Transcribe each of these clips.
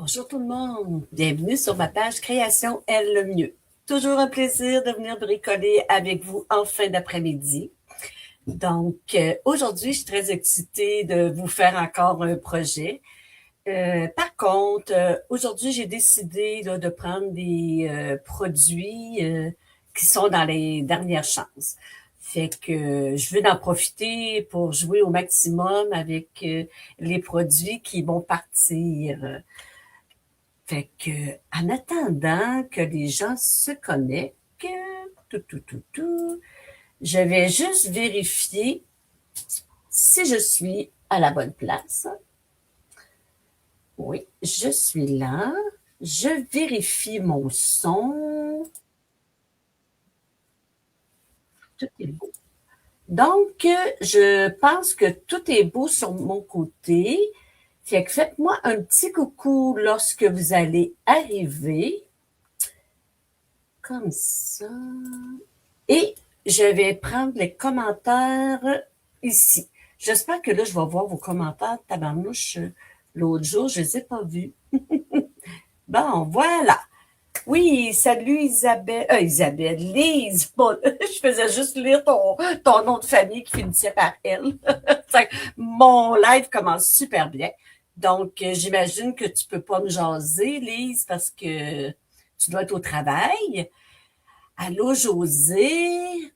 Bonjour tout le monde, bienvenue sur ma page Création Elle le mieux. Toujours un plaisir de venir bricoler avec vous en fin d'après-midi. Donc, aujourd'hui, je suis très excitée de vous faire encore un projet. Par contre, aujourd'hui, j'ai décidé là, de prendre des produits qui sont dans les dernières chances. Fait que je veux en profiter pour jouer au maximum avec les produits qui vont partir. Fait que, en attendant que les gens se connectent, je vais juste vérifier si je suis à la bonne place. Oui, je suis là. Je vérifie mon son. Tout est beau. Donc, je pense que tout est beau sur mon côté. Fait que faites-moi un petit coucou lorsque vous allez arriver. Comme ça. Et je vais prendre les commentaires ici. J'espère que là, je vais voir vos commentaires. Tabarnouche, l'autre jour, je ne les ai pas vus. Bon, voilà. Oui, salut Isabelle. Isabelle, Lise. Bon, je faisais juste lire ton nom de famille qui finissait par elle. Mon live commence super bien. Donc, j'imagine que tu peux pas me jaser, Lise, parce que tu dois être au travail. Allô, José.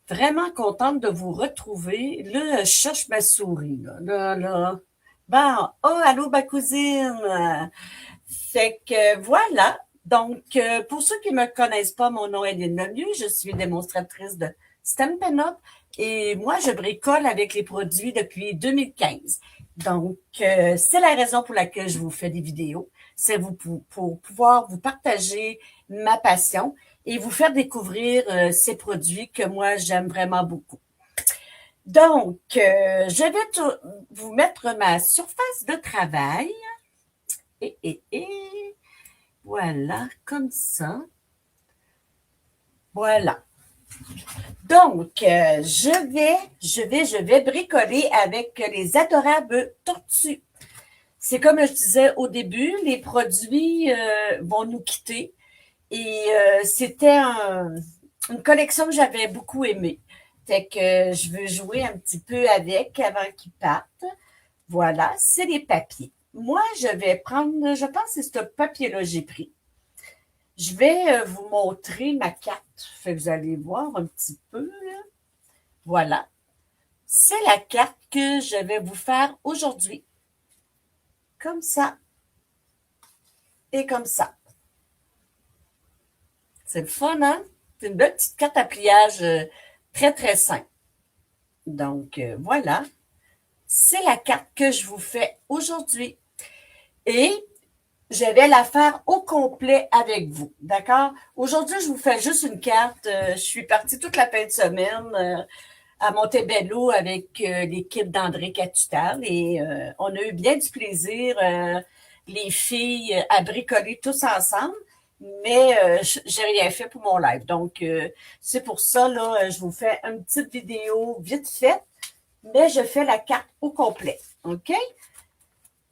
Vraiment contente de vous retrouver. Là, je cherche ma souris. Là. Bon, oh, allô, ma cousine. Fait que voilà. Donc, pour ceux qui ne me connaissent pas, mon nom est Lynn Lemieux. Je suis démonstratrice de Stampin' Up et moi, je bricole avec les produits depuis 2015. Donc, c'est la raison pour laquelle je vous fais des vidéos. C'est pour pouvoir vous partager ma passion et vous faire découvrir ces produits que moi, j'aime vraiment beaucoup. Donc, je vais vous mettre ma surface de travail. Et voilà, comme ça. Voilà. Donc, je vais bricoler avec les adorables tortues. C'est comme je disais au début, les produits vont nous quitter. Et c'était une collection que j'avais beaucoup aimée. Fait que je veux jouer un petit peu avec avant qu'ils partent. Voilà, c'est les papiers. Moi, je vais prendre, je pense que c'est ce papier-là que j'ai pris. Je vais vous montrer ma carte. Fait que vous allez voir un petit peu. Là. Voilà. C'est la carte que je vais vous faire aujourd'hui. Comme ça. Et comme ça. C'est le fun, hein? C'est une belle petite carte à pliage très, très simple. Donc, voilà. C'est la carte que je vous fais aujourd'hui. Et je vais la faire au complet avec vous. D'accord? Aujourd'hui, je vous fais juste une carte. Je suis partie toute la fin de semaine à Montebello avec l'équipe d'André Catutal et on a eu bien du plaisir, les filles, à bricoler tous ensemble. Mais j'ai rien fait pour mon live. Donc, c'est pour ça, là, je vous fais une petite vidéo vite faite, mais je fais la carte au complet. OK?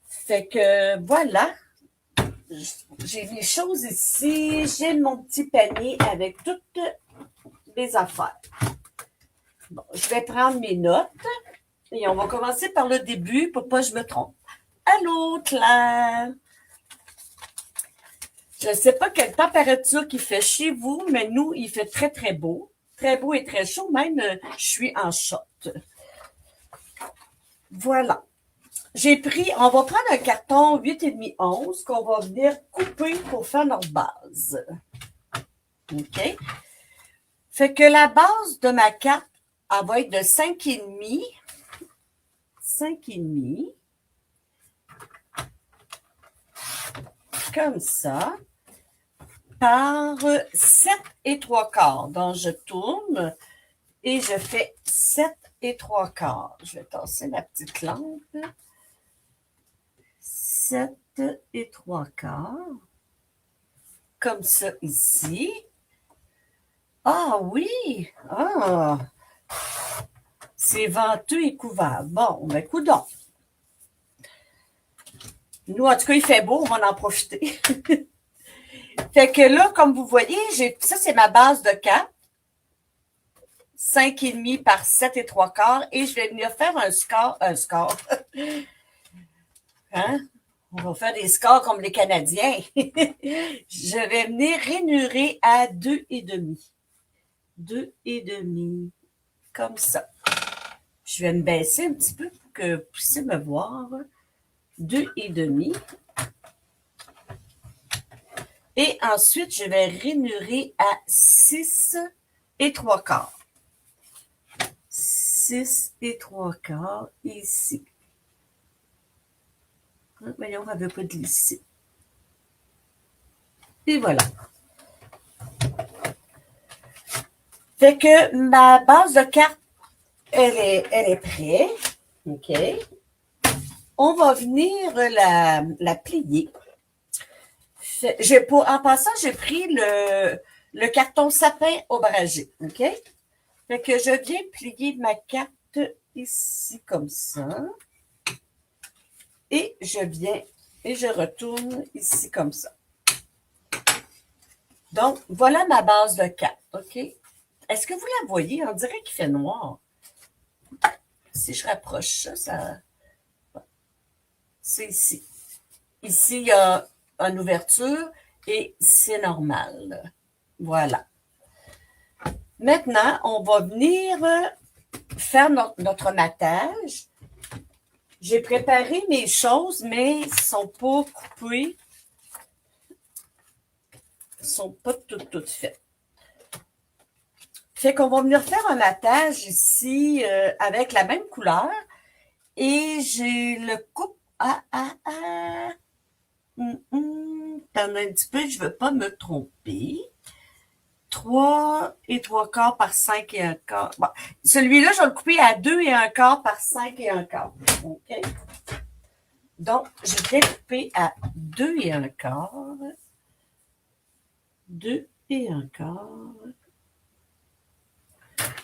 Fait que voilà. J'ai mes choses ici. J'ai mon petit panier avec toutes les affaires. Bon, je vais prendre mes notes et on va commencer par le début pour pas que je me trompe. Allô, Claire? Je ne sais pas quelle température qu'il fait chez vous, mais nous, il fait très, très beau. Très beau et très chaud. Même, je suis en short. Voilà. On va prendre un carton 8,5 11 qu'on va venir couper pour faire notre base. OK? Fait que la base de ma carte, elle va être de 5,5. 5,5. Comme ça. Par 7 3/4. Donc, je tourne et je fais 7 3/4. Je vais tasser ma petite lampe. 7 3/4. Comme ça ici. Ah oui! Ah! C'est venteux et couvert. Bon, ben, coudonc. Nous, en tout cas, il fait beau, on va en profiter. Fait que là, comme vous voyez, ça, c'est ma base de 4. 5,5 par 7 et 3 quarts. Et je vais venir faire un score. Hein? On va faire des scores comme les Canadiens. Je vais venir rainurer à 2,5. 2,5. Comme ça. Je vais me baisser un petit peu pour que vous puissiez me voir. 2,5. Et ensuite, je vais rainurer à 6 et 3 quarts. 6 et 3 quarts ici. Voyons, on ne veut pas glisser. Et voilà. Fait que ma base de carte, elle est prête. OK. On va venir la plier. En passant, j'ai pris le carton sapin ombragé. OK? Fait que je viens plier ma carte ici comme ça. Et je viens et je retourne ici comme ça. Donc, voilà ma base de carte. OK? Est-ce que vous la voyez? On dirait qu'il fait noir. Si je rapproche ça, c'est ici. Ici, il y a une ouverture et c'est normal. Voilà. Maintenant, on va venir faire notre matage. J'ai préparé mes choses, mais ils ne sont pas coupés. Ils ne sont pas toutes faites. Fait qu'on va venir faire un matage ici avec la même couleur. Et j'ai le coupe. Attends un petit peu, je ne veux pas me tromper. 3 et 3 quarts par 5 et 1 quart. Bon, celui-là, je vais le couper à 2 et 1 quart par 5 et 1 quart. OK? Donc, je viens couper à 2 et 1 quart. 2 et 1 quart.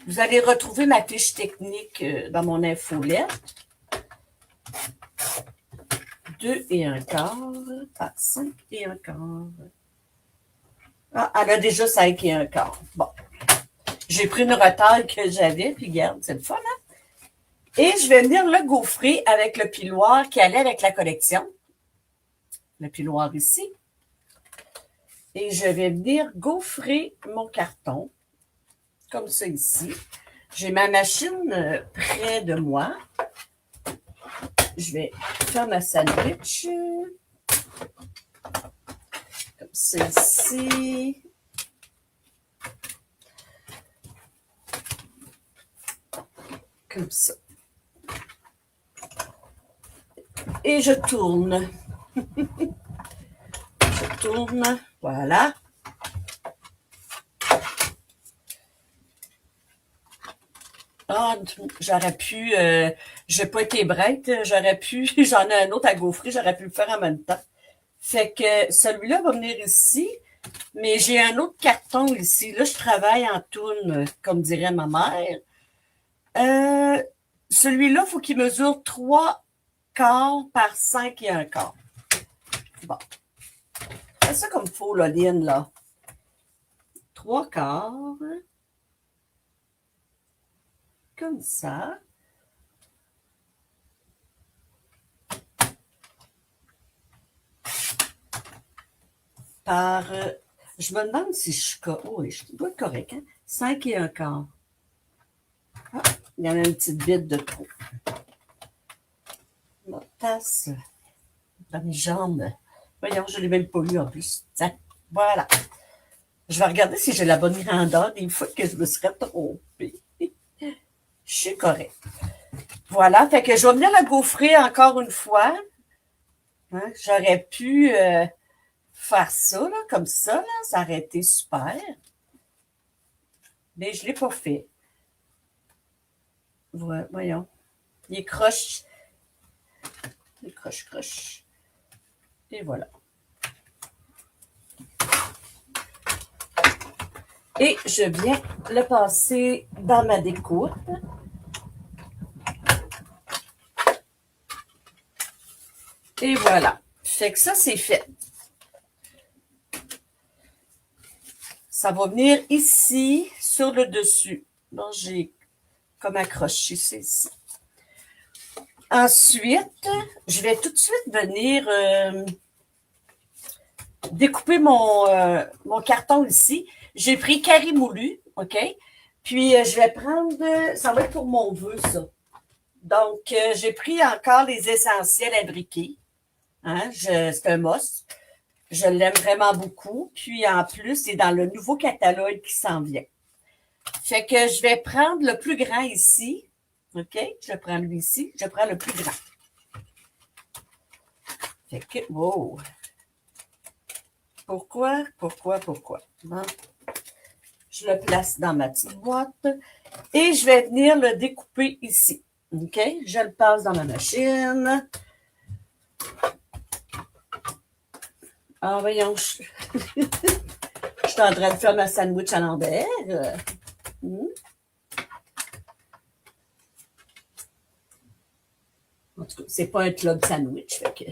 Vous allez retrouver ma fiche technique dans mon infolette. 2 et 1 quart par 5 et 1 quart. Ah, elle a déjà 5 et 1 quart. Bon. J'ai pris une retaille que j'avais, puis regarde, c'est le fun, hein? Et je vais venir le gaufrer avec le piloir qui allait avec la collection. Le piloir ici. Et je vais venir gaufrer mon carton, comme ça ici. J'ai ma machine près de moi. Je vais faire ma sandwich. Comme ça ici. Comme ça. Et je tourne. Je tourne. Voilà. Ah, j'aurais pu, j'ai pas été brette, j'aurais pu, j'en ai un autre à gaufrer, j'aurais pu le faire en même temps. Fait que celui-là va venir ici, mais j'ai un autre carton ici. Là, je travaille en tourne, comme dirait ma mère. Celui-là, il faut qu'il mesure 3 quarts par 5 et 1 quart. Bon. C'est ça comme il faut, là, Lynn, là. 3 quarts. Comme ça. Par, je me demande si je suis oui, je dois être correct, hein? 5 et 1 quart. Ah, il y en a une petite bite de trop. Ma tasse dans mes jambes. Voyons, je ne l'ai même pas eu en plus. Tiens, voilà. Je vais regarder si j'ai la bonne grandeur des fois que je me serais trompée. Je suis correct. Voilà, fait que je vais venir la gaufrer encore une fois. Hein, j'aurais pu faire ça, là, comme ça, là, ça aurait été super. Mais je ne l'ai pas fait. Voilà, voyons. Il est croche. Il est croche. Et voilà. Et je viens le passer dans ma découpe. Et voilà. Fait que ça, c'est fait. Ça va venir ici, sur le dessus. Donc, j'ai comme accroché, c'est ici. Ensuite, je vais tout de suite venir découper mon carton ici. J'ai pris carré moulu, OK? Puis, je vais prendre, ça va être pour mon vœu, ça. Donc, j'ai pris encore les essentiels imbriqués. Hein? C'est un must. Je l'aime vraiment beaucoup. Puis, en plus, c'est dans le nouveau catalogue qui s'en vient. Fait que je vais prendre le plus grand ici. OK? Je prends lui ici. Je prends le plus grand. Fait que, wow! Pourquoi? Bon. Je le place dans ma petite boîte et je vais venir le découper ici. OK? Je le passe dans ma machine. Ah, voyons, je suis en train de faire ma sandwich à l'envers. En tout cas, c'est pas un club sandwich, fait que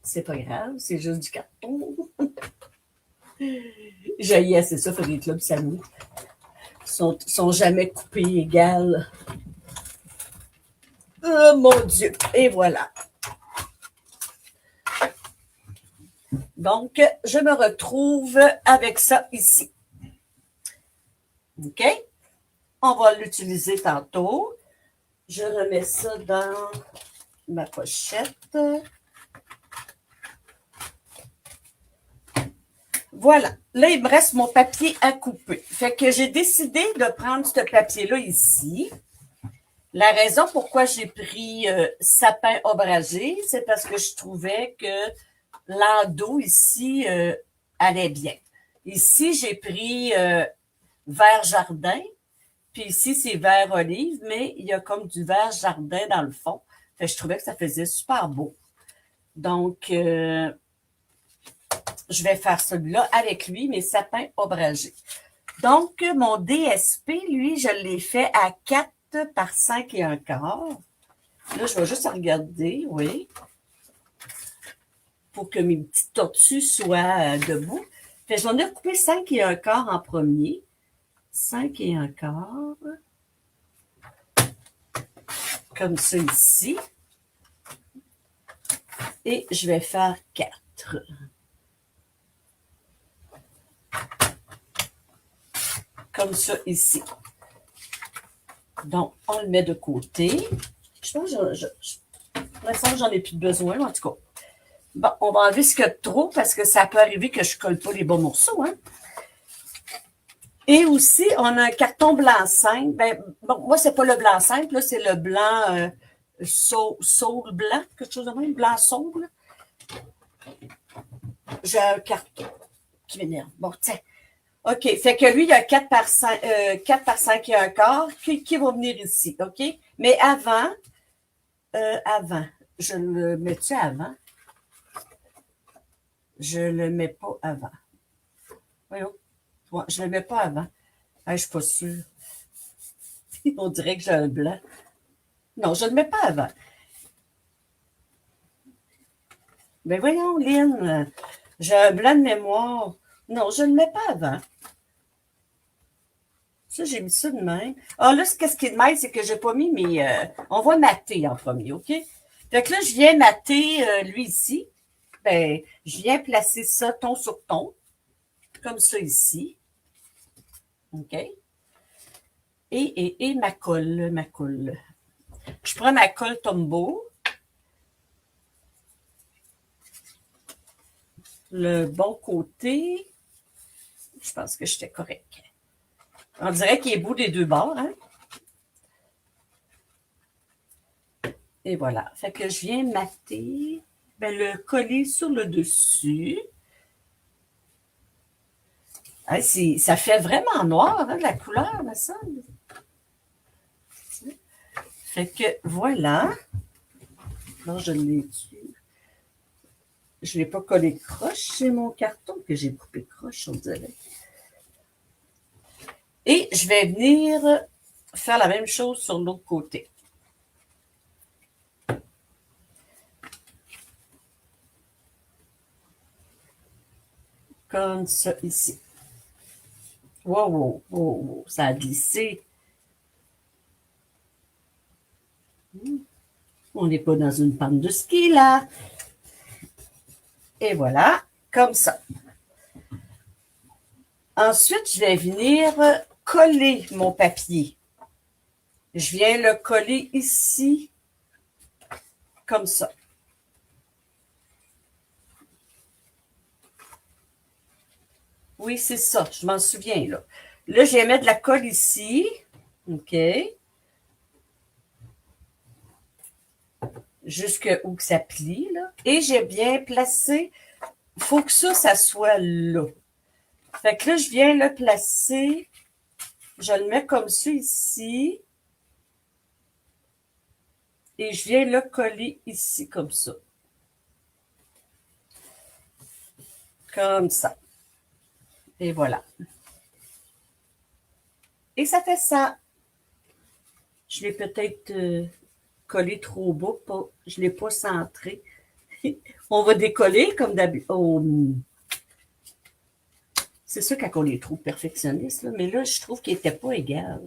c'est pas grave, c'est juste du carton. J'ai c'est ça, faire des clubs sandwich. Ils sont jamais coupés égales. Oh mon Dieu! Et voilà. Donc, je me retrouve avec ça ici. OK? On va l'utiliser tantôt. Je remets ça dans ma pochette. Voilà. Là, il me reste mon papier à couper. Fait que j'ai décidé de prendre ce papier-là ici. La raison pourquoi j'ai pris sapin ombragé, c'est parce que je trouvais que l'endos ici allait bien. Ici, j'ai pris vert jardin, puis ici, c'est vert olive, mais il y a comme du vert jardin dans le fond. Fait que je trouvais que ça faisait super beau. Donc, je vais faire celui-là avec lui, mes sapins ombragés. Donc, mon DSP, lui, je l'ai fait à 4 par 5 et un quart. Là, je vais juste regarder, oui, pour que mes petites tortues soient debout. Fait que je vais en ai coupé 5 et un quart en premier. 5 et un quart. Comme ça ici. Et je vais faire 4. Comme ça ici. Donc, on le met de côté. Je pense que j'en ai plus besoin, en tout cas. Bon, on va enlever ce qu'il y a de trop parce que ça peut arriver que je ne colle pas les bons morceaux. Hein? Et aussi, on a un carton blanc simple. Ben, bon, moi, c'est pas le blanc simple, là, c'est le blanc saule blanc, quelque chose de même, blanc saule. J'ai un carton qui m'énerve. Bon, tiens. OK. Fait que lui, il y a 4 par 5 et un quart qui va venir ici. OK? Mais avant, je le mets-tu avant? Je le mets pas avant. Voyons. Ouais, je le mets pas avant. Je suis pas sûre. On dirait que j'ai un blanc. Non, je le mets pas avant. Ben voyons, Lynn. J'ai un blanc de mémoire. Non, je le mets pas avant. Ça, j'ai mis ça de même. Ah, là, qu'est-ce qui est de même, c'est que j'ai pas mis mes... on va mater en premier, OK? Fait que là, je viens mater lui ici. Ben, je viens placer ça ton sur ton. Comme ça ici. OK? Et ma colle. Je prends ma colle Tombow. Le bon côté. Je pense que j'étais correct. On dirait qu'il est beau des deux bords, hein? Et voilà. Fait que je viens mater, ben, le coller sur le dessus. Hein, ça fait vraiment noir, hein, la couleur, me semble. Fait que voilà. Non, je l'ai dessus. Je ne l'ai pas collé croche. C'est mon carton que j'ai coupé croche, on dirait. Et je vais venir faire la même chose sur l'autre côté. Comme ça, ici. Wow, wow, wow, wow, ça a glissé. On n'est pas dans une pente de ski, là. Et voilà, comme ça. Ensuite, je vais venir coller mon papier. Je viens le coller ici, comme ça. Oui, c'est ça, je m'en souviens, là. Là, je vais mettre de la colle ici. OK. Jusque où que ça plie, là. Et j'ai bien placé. Il faut que ça soit là. Fait que là, je viens le placer. Je le mets comme ça ici. Et je viens le coller ici, comme ça. Comme ça. Et voilà. Et ça fait ça. Je l'ai peut-être collé trop bas. Je ne l'ai pas centré. On va décoller comme d'habitude. Oh. C'est sûr quand on est trop perfectionniste, là, mais là, je trouve qu'il n'était pas égal.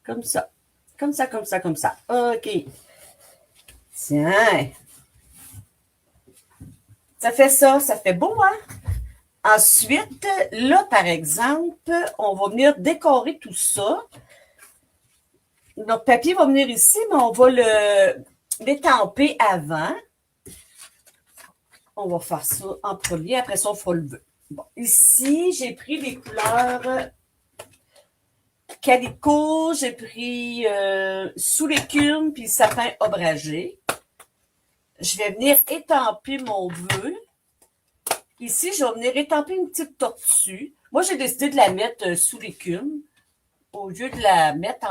Comme ça. Comme ça, comme ça, comme ça. OK. Tiens. Ça fait ça. Ça fait beau, hein? Ensuite, là, par exemple, on va venir décorer tout ça. Notre papier va venir ici, mais on va l'étamper avant. On va faire ça en premier. Après ça, on fera le vœu. Bon, ici, j'ai pris les couleurs calico, j'ai pris sous l'écume puis sapin ombragé. Je vais venir étamper mon vœu. Ici, je vais venir étamper une petite tortue. Moi, j'ai décidé de la mettre sous l'écume au lieu de la mettre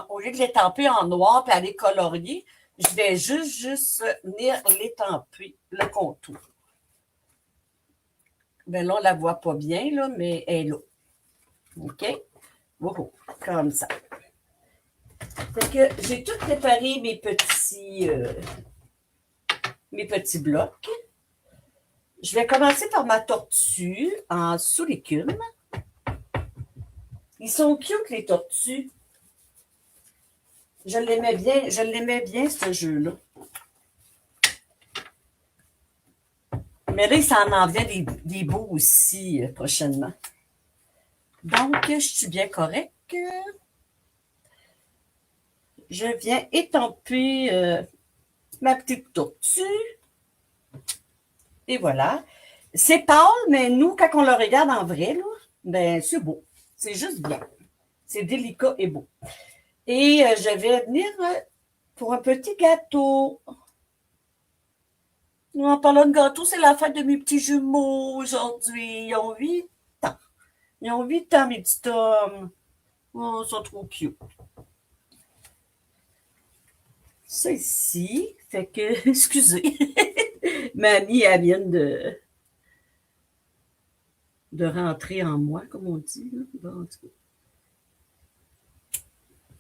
au lieu de l'étamper en noir et aller colorier. Je vais juste venir l'étamper, le contour. Ben là, on la voit pas bien, là, mais elle est là. OK? Wow, comme ça. Fait que j'ai tout préparé mes petits blocs. Je vais commencer par ma tortue en sous l'écume. Ils sont cute, les tortues. Je l'aimais bien, ce jeu-là. Mais là, il s'en en vient des beaux aussi prochainement. Donc, je suis bien correcte. Je viens étamper ma petite tortue. Et voilà. C'est pâle, mais nous, quand on le regarde en vrai, là, ben, c'est beau. C'est juste bien. C'est délicat et beau. Et je vais venir pour un petit gâteau. En parlant de gâteau, c'est la fête de mes petits jumeaux aujourd'hui. Ils ont 8 ans. Ils ont 8 ans, mes petits hommes. Oh, ils sont trop cute. Ça ici, fait que, excusez, mamie, elle vient de rentrer en moi, comme on dit. Là. Bon, en tout cas.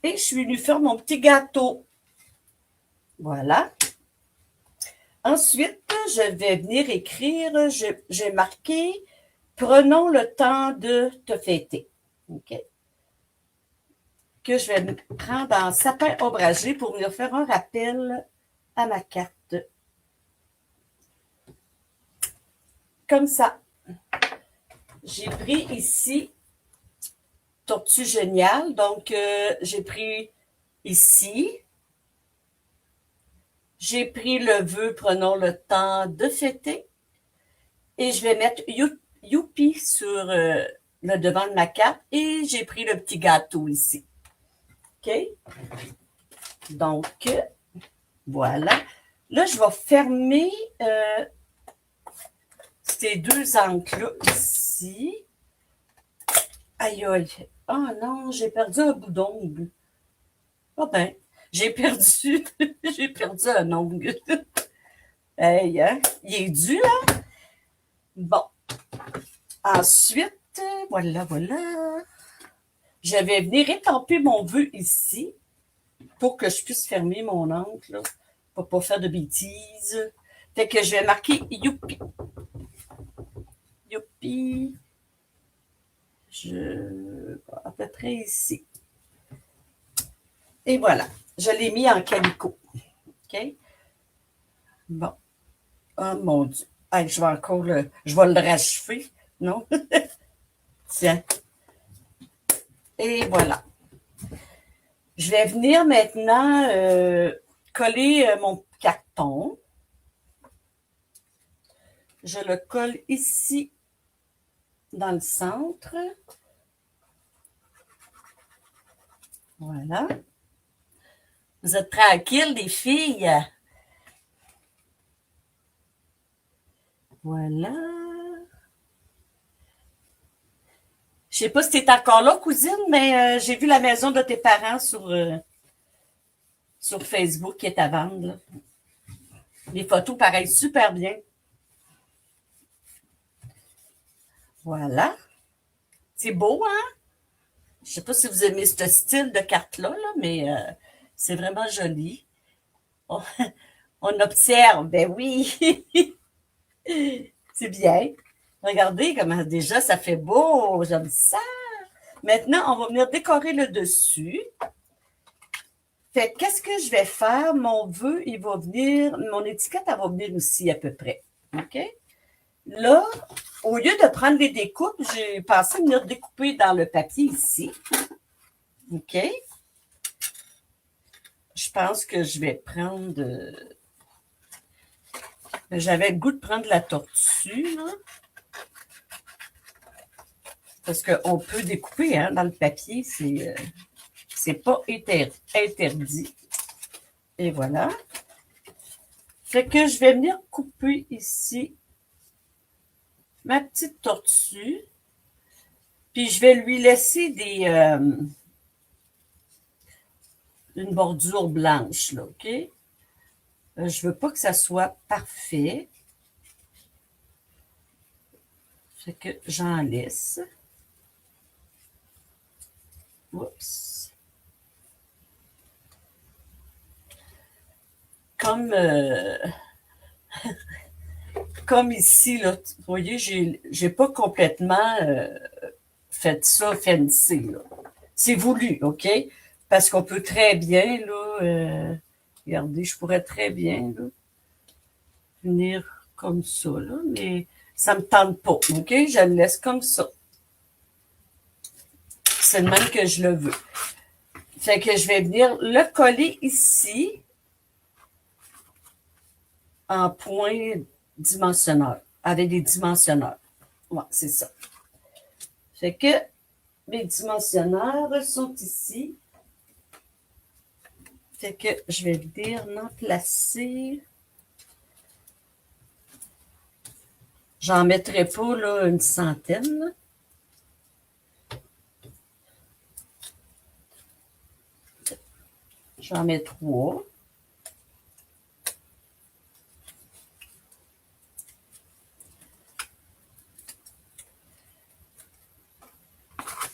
Et je suis venue faire mon petit gâteau. Voilà. Ensuite, je vais venir écrire, j'ai marqué « Prenons le temps de te fêter ». OK? Que je vais prendre en sapin ombragé pour venir faire un rappel à ma carte. Comme ça. J'ai pris ici Tortue Géniale. Donc, j'ai pris ici. J'ai pris le vœu « Prenons le temps de fêter ». Et je vais mettre Youpi sur le devant de ma carte. Et j'ai pris le petit gâteau ici. OK? Donc, voilà. Là, je vais fermer ces deux angles-là ici. Aïe, aïe. Oh non, j'ai perdu un bout d'ongle. Ah ben, j'ai perdu un ongle. Hey, hein? Il est dû, hein? Bon. Ensuite, voilà. Je vais venir étamper mon vœu ici pour que je puisse fermer mon ongle, là, pour pas faire de bêtises. Fait que je vais marquer Youpi. Puis, à peu près ici. Et voilà, je l'ai mis en calicot. OK? Bon. Oh mon Dieu. Hey, je vais le rachever. Non? Tiens. Et voilà. Je vais venir maintenant coller mon carton. Je le colle ici dans le centre. Voilà. Vous êtes tranquilles, les filles? Voilà. Je sais pas si tu es encore là, cousine, mais j'ai vu la maison de tes parents sur Facebook qui est à vendre. Là. Les photos paraissent super bien. Voilà. C'est beau, hein? Je sais pas si vous aimez ce style de carte-là, là, mais c'est vraiment joli. On, on observe, ben oui. C'est bien. Regardez comment déjà ça fait beau. J'aime ça. Maintenant, on va venir décorer le dessus. Fait qu'est-ce que je vais faire? Mon vœu, il va venir, mon étiquette, elle va venir aussi à peu près. OK? Là, au lieu de prendre les découpes, j'ai pensé venir découper dans le papier ici. OK? Je pense que je vais prendre... j'avais le goût de prendre la tortue, là. Parce qu'on peut découper hein, dans le papier, c'est pas interdit. Et voilà. Fait que je vais venir couper ici ma petite tortue. Puis je vais lui laisser une bordure blanche, là, OK? Je veux pas que ça soit parfait. Fait que j'en laisse. Oups. Comme, comme ici, là, vous voyez, j'ai pas complètement fait ça fancy, là. C'est voulu, OK? Parce qu'on peut très bien, là, regardez, je pourrais très bien, là, venir comme ça, là, mais ça me tente pas, OK? Je le laisse comme ça. C'est le même que je le veux. Fait que je vais venir le coller ici en point dimensionneur, avec des dimensionneurs. Ouais, c'est ça. Fait que mes dimensionneurs sont ici. Fait que je vais venir en placer. J'en mettrai pas là, une centaine. J'en mets 3.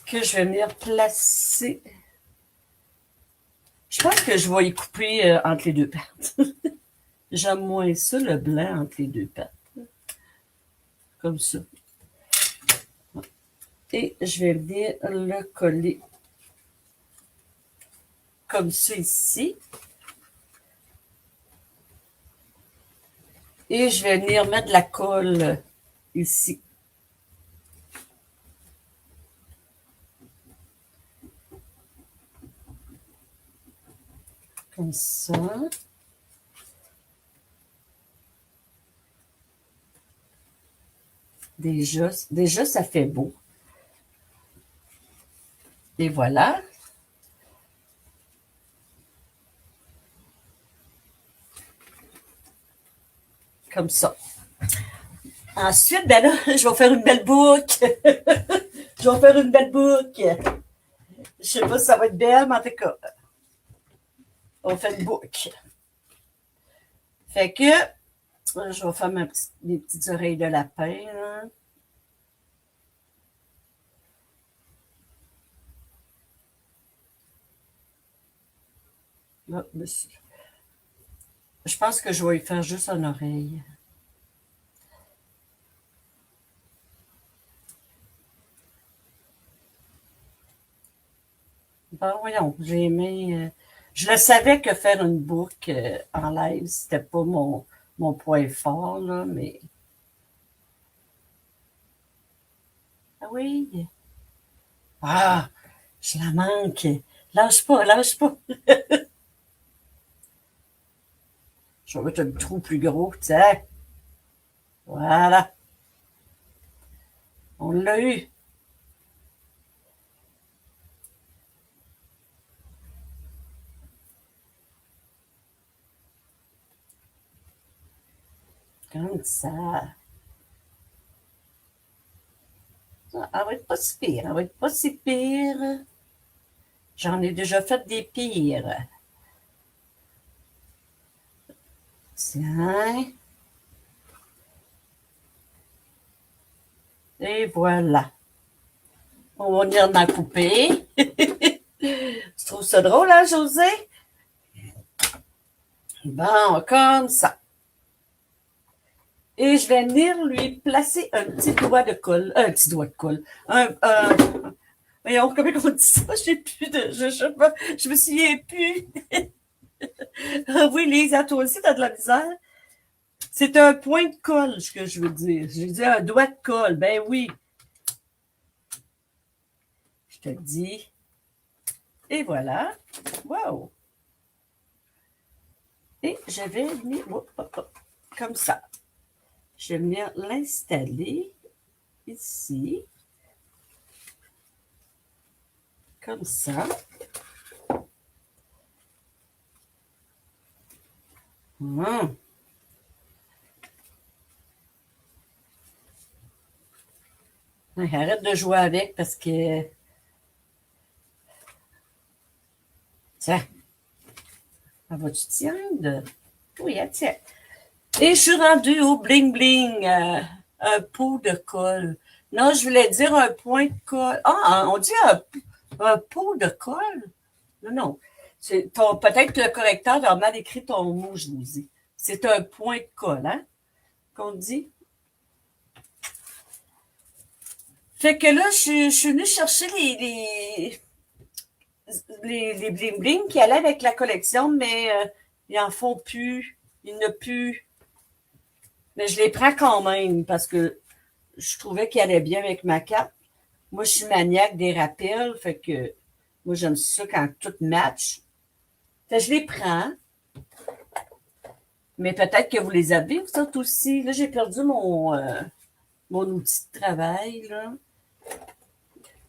Que je vais venir placer. Je pense que je vais y couper entre les deux pattes. J'aime moins ça, le blanc entre les deux pattes. Comme ça. Et je vais venir le coller comme ça ici. Et je vais venir mettre de la colle ici. Comme ça. Déjà, ça fait beau. Et voilà. Comme ça. Ensuite, ben là, je vais faire une belle boucle. Je vais faire une belle boucle. Je sais pas si ça va être belle, mais en tout cas, on fait une boucle. Fait que, je vais faire mes petites oreilles de lapin. Là. Là, je pense que je vais y faire juste une oreille. Ah, voyons, j'ai aimé. Je le savais que faire une boucle en live, c'était pas mon point fort, là, mais. Ah oui. Ah, je la manque. Lâche pas, lâche pas. Je vais mettre un trou plus gros, tiens. Voilà. On l'a eu. Comme ça. Elle va être pas si pire. Elle va être pas si pire. J'en ai déjà fait des pires. Tiens. Et voilà. On va venir d'en couper. Tu trouves ça drôle, hein, José? Bon, comme ça. Et je vais venir lui placer un petit doigt de colle. Un petit doigt de colle. Voyons, comment on dit ça? J'ai plus de. Je sais pas. Je me souviens plus. Ah oui, Lisa, toi aussi, t'as de la misère. C'est un point de colle, ce que je veux dire. J'ai dit un doigt de colle. Ben oui. Je te dis. Et voilà. Wow. Et je vais venir. Hop, hop, hop, comme ça. Je vais venir l'installer ici. Comme ça. Hum. Arrête de jouer avec parce que. Tiens, elle va-tu tiendre? Oui, elle tient. Et je suis rendue au bling-bling, un pot de colle. Non, je voulais dire un point de colle. Ah, on dit un pot de colle? Non, non. Peut-être que le correcteur a mal écrit ton mot, je vous dis. C'est un point de colle, hein, qu'on dit. Fait que là, je suis venue chercher les bling-bling qui allaient avec la collection, mais ils en font plus. Il n'y en a plus. Mais je les prends quand même parce que je trouvais qu'ils allaient bien avec ma carte. Moi, je suis maniaque des rappels, fait que moi, j'aime ça quand tout match. Fait que je les prends, mais peut-être que vous les avez, vous autres aussi. Là, j'ai perdu mon outil de travail, là.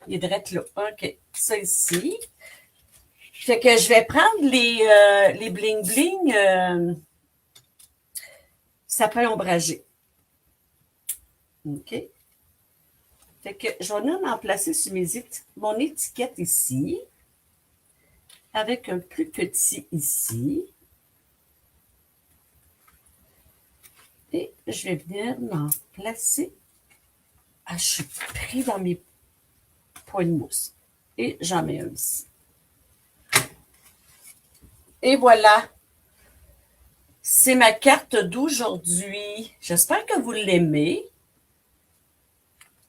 Il est direct là. OK, ça ici. Fait que je vais prendre les bling-bling sapin ombragé. OK. Fait que je vais venir en placer sur mon étiquette ici, avec un plus petit ici. Et je vais venir m'en placer. Ah, je suis pris dans mes points de mousse. Et j'en mets un ici. Et voilà. C'est ma carte d'aujourd'hui. J'espère que vous l'aimez.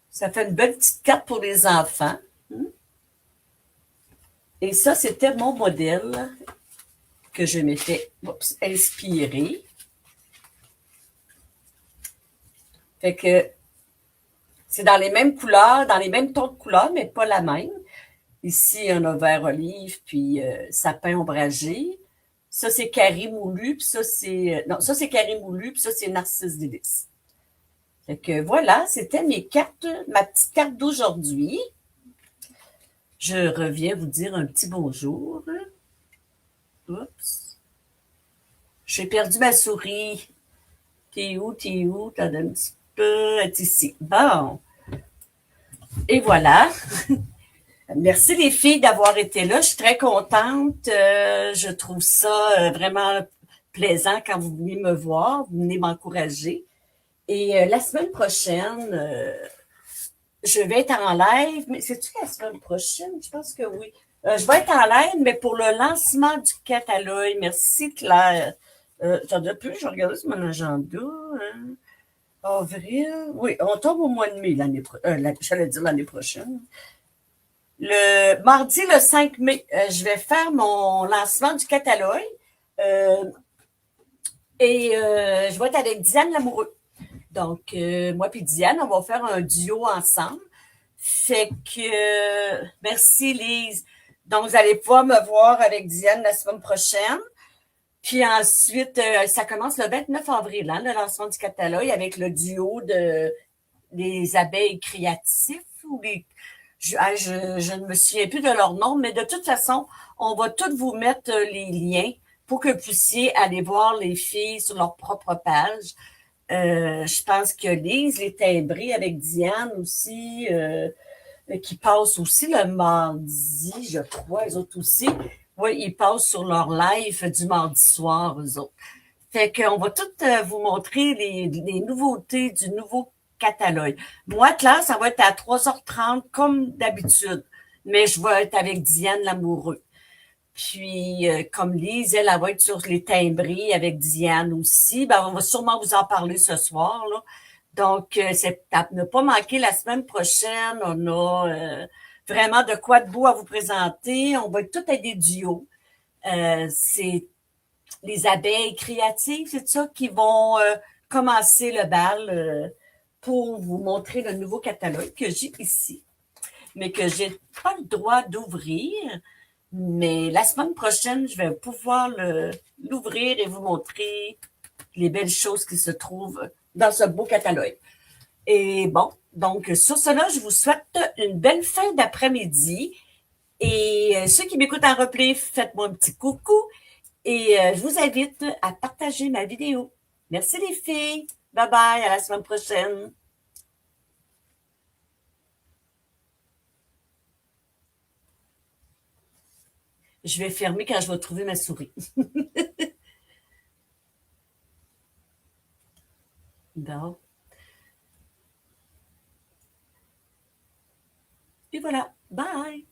Ça fait une belle petite carte pour les enfants. Et ça, c'était mon modèle que je m'étais inspiré. Fait que c'est dans les mêmes couleurs, dans les mêmes tons de couleurs, mais pas la même. Ici, on a vert olive, puis sapin ombragé. Ça, c'est carré moulu, puis ça, c'est... non, ça, c'est carré moulu, puis ça, c'est narcisse délice. Fait que voilà, c'était mes cartes, ma petite carte d'aujourd'hui. Je reviens vous dire un petit bonjour. Oups. J'ai perdu ma souris. T'es où, t'es où? T'en as un petit peu. Elle est ici. Bon. Et voilà. Merci les filles d'avoir été là. Je suis très contente. Je trouve ça vraiment plaisant quand vous venez me voir, vous venez m'encourager. Et la semaine prochaine, je vais être en live. Mais c'est-tu la semaine prochaine? Je pense que oui. Je vais être en live, mais pour le lancement du catalogue. Merci Claire. T'en as plus? Je regarde sur mon agenda. Hein. Avril. Oui, on tombe au mois de mai l'année prochaine. J'allais dire l'année prochaine. Le mardi, le 5 mai, je vais faire mon lancement du catalogue. Euh, je vais être avec Diane Lamoureux. Donc, moi puis Diane, on va faire un duo ensemble. Fait que, merci Lise. Donc, vous allez pouvoir me voir avec Diane la semaine prochaine. Puis ensuite, ça commence le 29 avril, hein, le lancement du catalogue avec le duo des abeilles créatives ou je ne me souviens plus de leur nom, mais de toute façon, on va tous vous mettre les liens pour que vous puissiez aller voir les filles sur leur propre page. Je pense que Lise, les timbrés avec Diane aussi, qui passent aussi le mardi, je crois, eux autres aussi. Oui, ils passent sur leur live du mardi soir, eux autres. Fait qu'on va tout vous montrer les nouveautés du nouveau catalogue. Moi, Claire, ça va être à 3h30 comme d'habitude, mais je vais être avec Diane Lamoureux. Puis, comme Lise, elle va être sur les timbrés avec Diane aussi. Ben, on va sûrement vous en parler ce soir, là. Donc, c'est à ne pas manquer la semaine prochaine. On a vraiment de quoi de beau à vous présenter. On va être tous à des duos. C'est les abeilles créatives, c'est ça, qui vont commencer le bal pour vous montrer le nouveau catalogue que j'ai ici, mais que j'ai pas le droit d'ouvrir. Mais la semaine prochaine, je vais pouvoir l'ouvrir et vous montrer les belles choses qui se trouvent dans ce beau catalogue. Et bon, donc sur cela, je vous souhaite une belle fin d'après-midi. Et ceux qui m'écoutent en replay, faites-moi un petit coucou. Et je vous invite à partager ma vidéo. Merci les filles. Bye bye, à la semaine prochaine. Je vais fermer quand je vais trouver ma souris. Bon. Et voilà. Bye.